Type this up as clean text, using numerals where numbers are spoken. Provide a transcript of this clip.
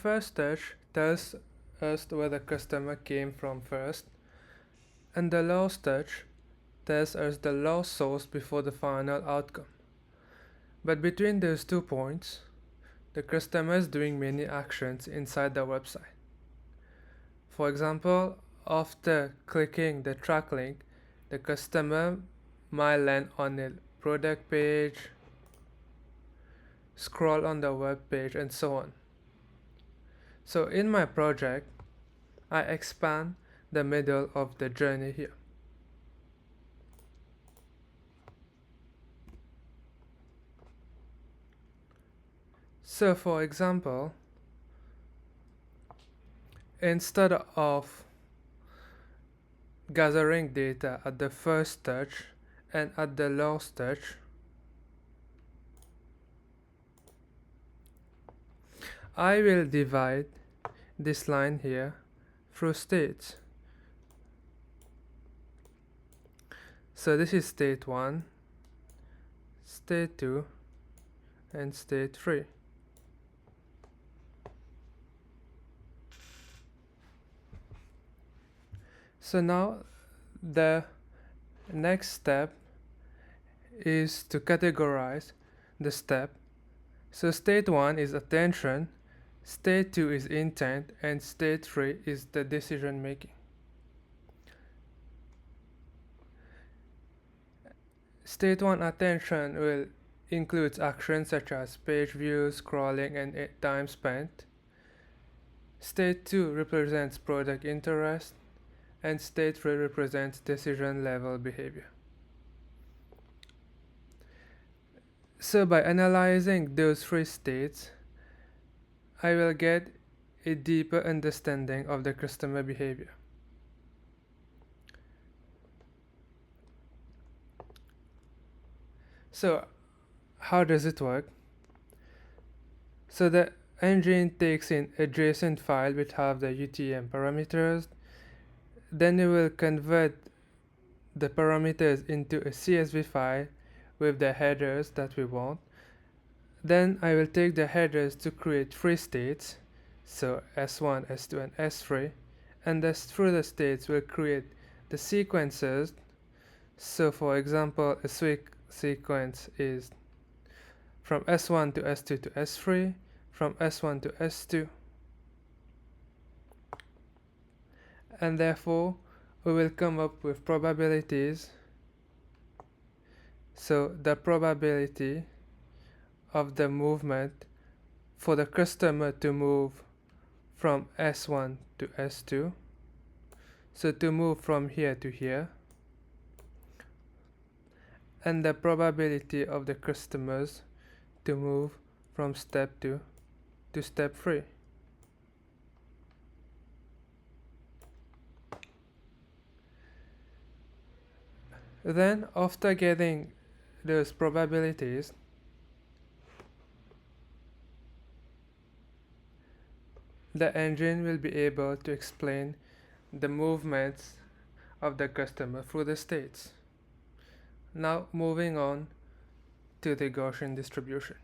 First touch tells us where the customer came from first, and the last touch tells us the last source before the final outcome. But between those 2 points, the customer is doing many actions inside the website. For example, after clicking the track link, the customer might land on a product page, scroll on the web page, and so on. So in my project, I expand the middle of the journey here. So for example, instead of gathering data at the first touch and at the last touch, I will divide this line here through states. So this is state 1, state 2, and state 3. So now the next step is to categorize the step. So state 1 is attention, state 2 is intent, and state 3 is the decision making. State 1 attention will include actions such as page views, scrolling, and time spent. State 2 represents product interest, and state 3 represents decision level behavior. So by analyzing those 3 states, I will get a deeper understanding of the customer behavior. So how does it work? So the engine takes in a JSON file which have the UTM parameters. Then it will convert the parameters into a CSV file with the headers that we want. Then I will take the headers to create 3 states, so S1, S2, and S3, and through the states will create the sequences. So for example, a sequence is from S1 to S2 to S3, from S1 to S2, and therefore we will come up with probabilities. So the probability of the movement for the customer to move from S1 to S2, so to move from here to here, and the probability of the customers to move from step 2 to step 3. Then after getting those probabilities, the engine will be able to explain the movements of the customer through the states. Now moving on to the Gaussian distribution.